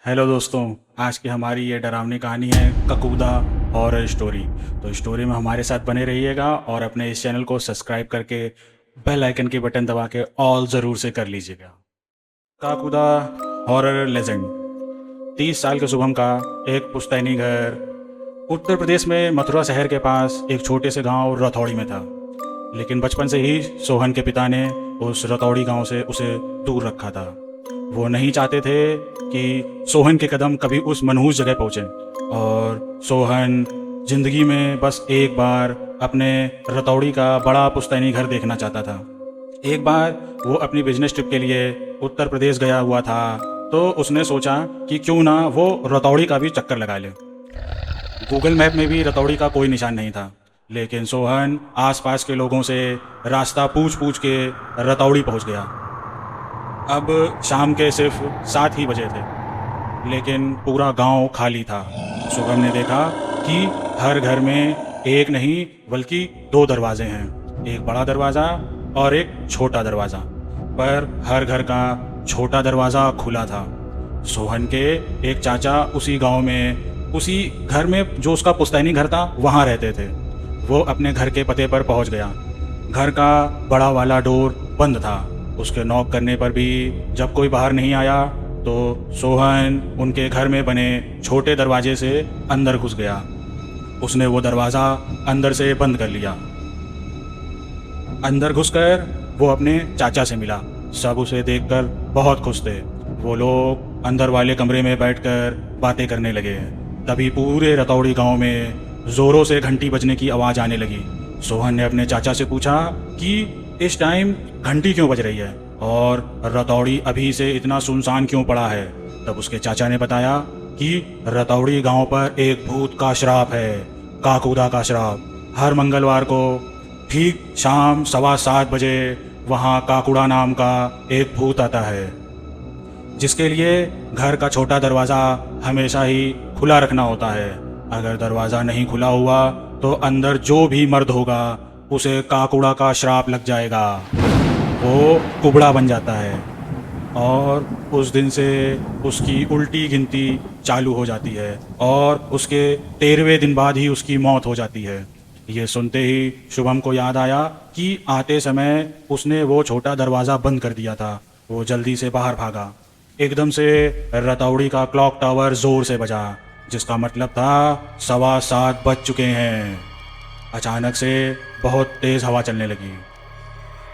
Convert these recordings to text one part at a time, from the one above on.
Hello दोस्तों। आज की हमारी ये डरावनी कहानी है ककूदा हॉरर स्टोरी। तो स्टोरी में हमारे साथ बने रहिएगा और अपने इस चैनल को सब्सक्राइब करके बेल आइकन की बटन दबा के ऑल ज़रूर से कर लीजिएगा। Kakuda horror legend. 30 साल के शुभम का एक पुश्तैनी घर उत्तर प्रदेश में मथुरा शहर के पास एक छोटे से गांव रथौड़ी में था। लेकिन बचपन से ही सोहन के पिता ने उस रतौड़ी गांव से उसे दूर रखा था। वो नहीं चाहते थे कि सोहन के कदम कभी उस मनहूस जगह पहुँचे और सोहन जिंदगी में बस एक बार अपने रतौड़ी का बड़ा पुश्तैनी घर देखना चाहता था। एक बार वो अपनी बिजनेस ट्रिप के लिए उत्तर प्रदेश गया हुआ था, तो उसने सोचा कि क्यों ना वो रतौड़ी का भी चक्कर लगा ले। गूगल मैप में भी रतौड़ी का कोई निशान नहीं था, लेकिन सोहन आसपास के लोगों से रास्ता पूछ पूछ के रतौड़ी पहुंच गया। अब शाम के सिर्फ 7 ही बजे थे, लेकिन पूरा गांव खाली था। शुभम ने देखा कि हर घर में एक नहीं बल्कि 2 दरवाजे हैं, एक बड़ा दरवाज़ा और एक छोटा दरवाज़ा। पर हर घर का छोटा दरवाज़ा खुला था। सोहन के एक चाचा उसी गांव में उसी घर में जो उसका पुश्तैनी घर था वहाँ रहते थे। वो अपने घर के पते पर पहुँच गया। घर का बड़ा वाला डोर बंद था। उसके नॉक करने पर भी जब कोई बाहर नहीं आया, तो सोहन उनके घर में बने छोटे दरवाजे से अंदर घुस गया। उसने वो दरवाज़ा अंदर से बंद कर लिया। अंदर घुसकर वो अपने चाचा से मिला। सब उसे देखकर बहुत खुश थे। वो लोग अंदर वाले कमरे में बैठकर बातें करने लगे। तभी पूरे रतौड़ी गांव में ज़ोरों से घंटी बजने की आवाज़ आने लगी। सोहन ने अपने चाचा से पूछा कि इस टाइम घंटी क्यों बज रही है और रतौड़ी अभी से इतना सुनसान क्यों पड़ा है। तब उसके चाचा ने बताया कि रतौड़ी गांव पर एक भूत का श्राप है, काकुदा का श्राप। हर मंगलवार को ठीक शाम 7:15 बजे वहाँ काकुड़ा नाम का एक भूत आता है, जिसके लिए घर का छोटा दरवाज़ा हमेशा ही खुला रखना होता है। अगर दरवाज़ा नहीं खुला हुआ तो अंदर जो भी मर्द होगा उसे काकुड़ा का श्राप लग जाएगा। वो कुबड़ा बन जाता है और उस दिन से उसकी उल्टी गिनती चालू हो जाती है और उसके 13वें दिन बाद ही उसकी मौत हो जाती है। ये सुनते ही शुभम को याद आया कि आते समय उसने वो छोटा दरवाज़ा बंद कर दिया था। वो जल्दी से बाहर भागा। एकदम से रतौड़ी का क्लॉक टावर ज़ोर से बजा, जिसका मतलब था 7:15 बज चुके हैं। अचानक से बहुत तेज़ हवा चलने लगी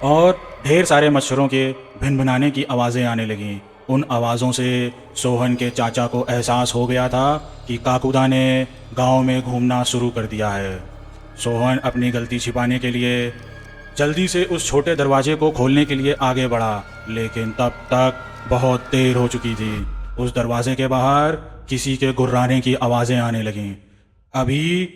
और ढेर सारे मच्छरों के भिनभिनाने की आवाज़ें आने लगीं। उन आवाज़ों से सोहन के चाचा को एहसास हो गया था कि काकुदा ने गांव में घूमना शुरू कर दिया है। सोहन अपनी गलती छिपाने के लिए जल्दी से उस छोटे दरवाजे को खोलने के लिए आगे बढ़ा, लेकिन तब तक बहुत देर हो चुकी थी। उस दरवाजे के बाहर किसी के गुर्राने की आवाज़ें आने लगीं। अभी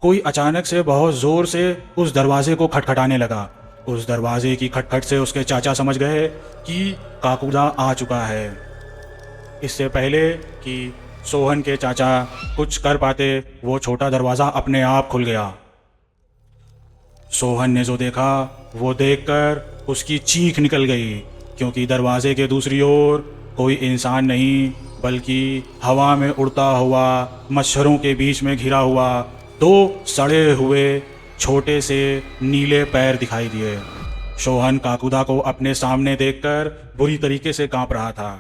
कोई अचानक से बहुत ज़ोर से उस दरवाजे को खटखटाने लगा। उस दरवाजे की खटखट से उसके चाचा समझ गए कि काकुदा आ चुका है। इससे पहले कि सोहन के चाचा कुछ कर पाते, वो छोटा दरवाज़ा अपने आप खुल गया। सोहन ने जो देखा वो देखकर उसकी चीख निकल गई, क्योंकि दरवाजे के दूसरी ओर कोई इंसान नहीं बल्कि हवा में उड़ता हुआ मच्छरों के बीच में घिरा हुआ 2 सड़े हुए छोटे से नीले पैर दिखाई दिए। सोहन काकुदा को अपने सामने देखकर बुरी तरीके से कांप रहा था।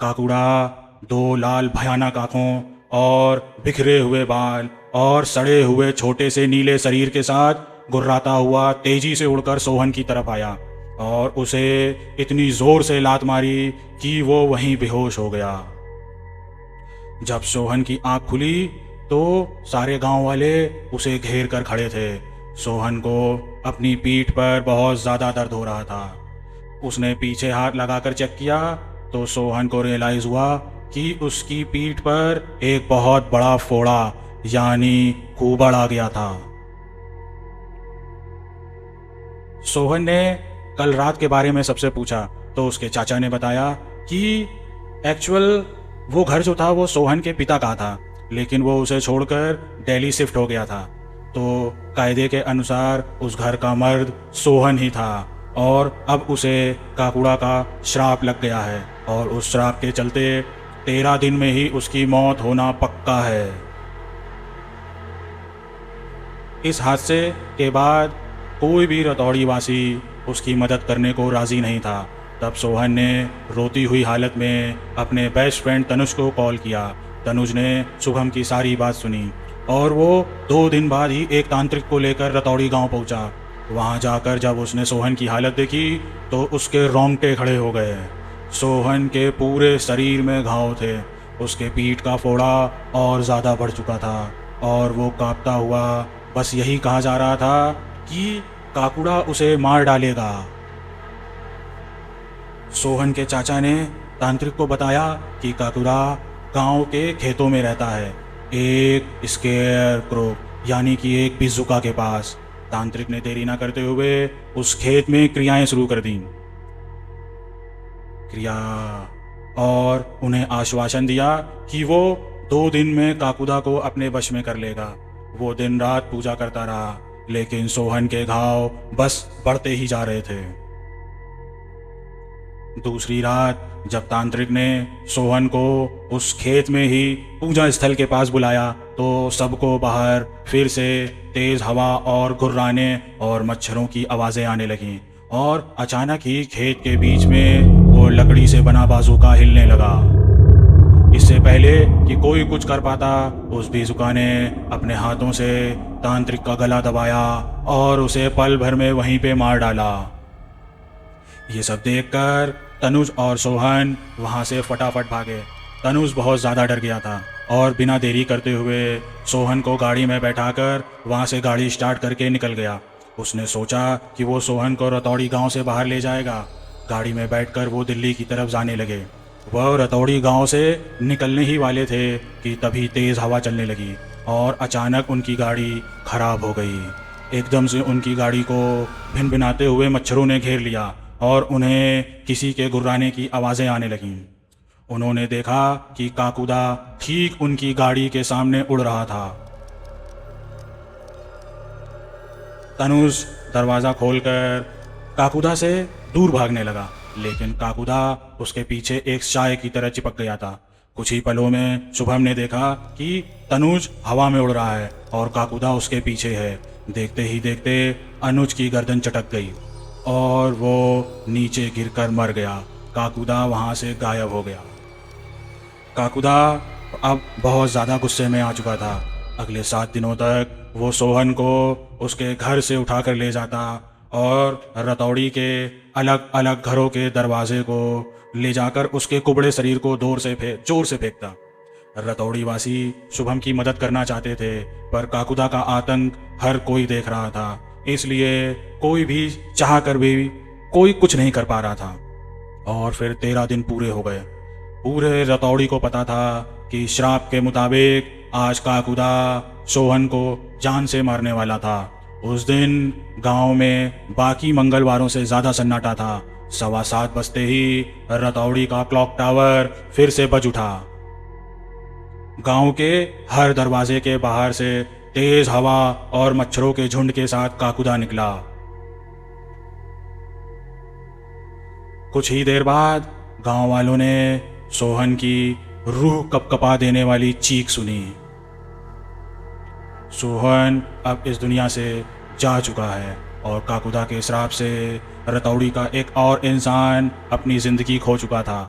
काकुड़ा 2 लाल भयानक आंखों और बिखरे हुए बाल और सड़े हुए छोटे से नीले शरीर के साथ गुर्राता हुआ तेजी से उड़कर सोहन की तरफ आया और उसे इतनी जोर से लात मारी कि वो वहीं बेहोश हो गया। जब सोहन की आंख खुली तो सारे गांव वाले उसे घेर कर खड़े थे। सोहन को अपनी पीठ पर बहुत ज़्यादा दर्द हो रहा था। उसने पीछे हाथ लगाकर चेक किया तो सोहन को रियलाइज़ हुआ कि उसकी पीठ पर एक बहुत बड़ा फोड़ा यानी कुबड़ आ गया था। सोहन ने कल रात के बारे में सबसे पूछा तो उसके चाचा ने बताया कि एक्चुअल वो घर जो था वो सोहन के पिता का था, लेकिन वो उसे छोड़कर दिल्ली शिफ्ट हो गया था। तो कायदे के अनुसार उस घर का मर्द सोहन ही था और अब उसे काकुड़ा का श्राप लग गया है और उस श्राप के चलते 13 दिन में ही उसकी मौत होना पक्का है। इस हादसे के बाद कोई भी रतौड़ी वासी उसकी मदद करने को राज़ी नहीं था। तब सोहन ने रोती हुई हालत में अपने बेस्ट फ्रेंड तनुज को कॉल किया। तनुज ने शुभम की सारी बात सुनी और वो 2 दिन बाद ही एक तांत्रिक को लेकर रतौड़ी गांव पहुंचा। वहां जाकर जब उसने सोहन की हालत देखी तो उसके रोंगटे खड़े हो गए। सोहन के पूरे शरीर में घाव थे, उसके पीठ का फोड़ा और ज़्यादा बढ़ चुका था और वो कांपता हुआ बस यही कहा जा रहा था कि काकुड़ा उसे मार डालेगा। सोहन के चाचा ने तांत्रिक को बताया कि काकुड़ा गांव के खेतों में रहता है, एक स्केयर क्रो यानी कि एक पिजुका के पास। तांत्रिक ने देरी ना करते हुए उस खेत में क्रियाएं शुरू कर दी और उन्हें आश्वासन दिया कि वो 2 दिन में काकुदा को अपने वश में कर लेगा। वो दिन रात पूजा करता रहा, लेकिन सोहन के घाव बस बढ़ते ही जा रहे थे। दूसरी रात जब तांत्रिक ने सोहन को उस खेत में ही पूजा स्थल के पास बुलाया तो सबको बाहर फिर से तेज हवा और गुर्राने और मच्छरों की आवाज़ें आने लगीं और अचानक ही खेत के बीच में वो लकड़ी से बना बाजूका हिलने लगा। इससे पहले कि कोई कुछ कर पाता, उस बाजूका ने अपने हाथों से तांत्रिक का गला दबाया और उसे पल भर में वहीं पे मार डाला। ये सब देखकर तनुज और सोहन वहाँ से फटाफट भागे। तनुज बहुत ज़्यादा डर गया था और बिना देरी करते हुए सोहन को गाड़ी में बैठाकर वहाँ से गाड़ी स्टार्ट करके निकल गया। उसने सोचा कि वो सोहन को रतौड़ी गांव से बाहर ले जाएगा। गाड़ी में बैठकर वो दिल्ली की तरफ जाने लगे। वह रतौड़ी गांव से निकलने ही वाले थे कि तभी तेज़ हवा चलने लगी और अचानक उनकी गाड़ी खराब हो गई। एकदम से उनकी गाड़ी को भिनभिनाते हुए मच्छरों ने घेर लिया और उन्हें किसी के गुर्राने की आवाज़ें आने लगीं। उन्होंने देखा कि काकुदा ठीक उनकी गाड़ी के सामने उड़ रहा था। तनुज दरवाज़ा खोलकर काकुदा से दूर भागने लगा, लेकिन काकुदा उसके पीछे एक साए की तरह चिपक गया था। कुछ ही पलों में शुभम ने देखा कि तनुज हवा में उड़ रहा है और काकुदा उसके पीछे है। देखते ही देखते अनुज की गर्दन चटक गई और वो नीचे गिरकर मर गया। काकुदा वहाँ से गायब हो गया। काकुदा अब बहुत ज़्यादा गुस्से में आ चुका था। अगले 7 दिनों तक वो सोहन को उसके घर से उठाकर ले जाता और रतौड़ी के अलग अलग घरों के दरवाजे को ले जाकर उसके कुबड़े शरीर को जोर से फेंकता। रतौड़ी वासी शुभम की मदद करना चाहते थे, पर काकुदा का आतंक हर कोई देख रहा था, इसलिए कोई भी चाह कर भी कोई कुछ नहीं कर पा रहा था। और फिर 13 दिन पूरे हो गए। पूरे रतौड़ी को पता था कि श्राप के मुताबिक आज काकुदा सोहन को जान से मारने वाला था। उस दिन गांव में बाकी मंगलवारों से ज़्यादा सन्नाटा था। 7:15 बजते ही रतौड़ी का क्लॉक टावर फिर से बज उठा। गांव के हर दरवाजे के बाहर से तेज हवा और मच्छरों के झुंड के साथ काकुदा निकला। कुछ ही देर बाद गांव वालों ने सोहन की रूह कपकपा देने वाली चीख सुनी। सोहन अब इस दुनिया से जा चुका है और काकुदा के श्राप से रतौड़ी का एक और इंसान अपनी जिंदगी खो चुका था।